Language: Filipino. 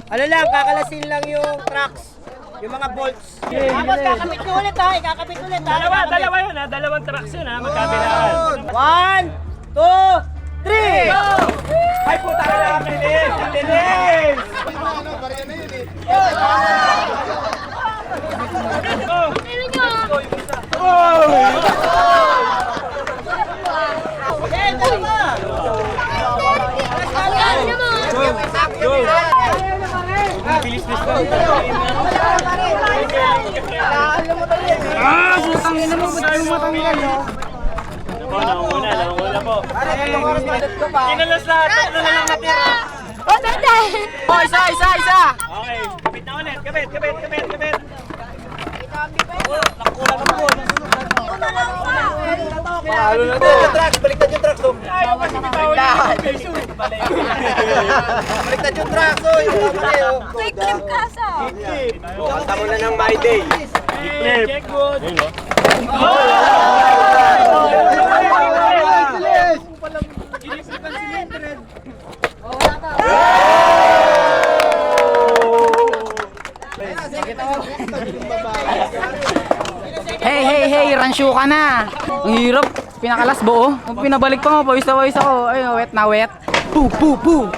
Ano lang, kakalasin lang yung tracks. Yung mga bolts. Tapos kakabit nyo ulit ha, ikakabit ulit ha. Dalawa yun ha, dalawang tracks yun ha, magkabilaan. 1, 2, 3! Go! Ay puta ka lang, bilis! Bilis! Okay, dalawa! Bilis-bilis pa. Sutangin mo, ba't yung matanggal? Naunguna po. Kinalas lahat, tatlo na lang natira. Oh, isa! Okay, kapit na ulit, kapit. Palo na din yung tracks, baliktad yung tracks. Ayaw kasi bitaw yun. Baliktad yung tracks, oh, yung kamali, oh. Quick clip kasa. Kanta mo na ng My Day. Clip. Check good. Hey, ransyo ka na. Ang hirap, pinakalas buo. Kung pinabalik pa mo, pawis na pawis ako. Ay, wet na wet. Poo.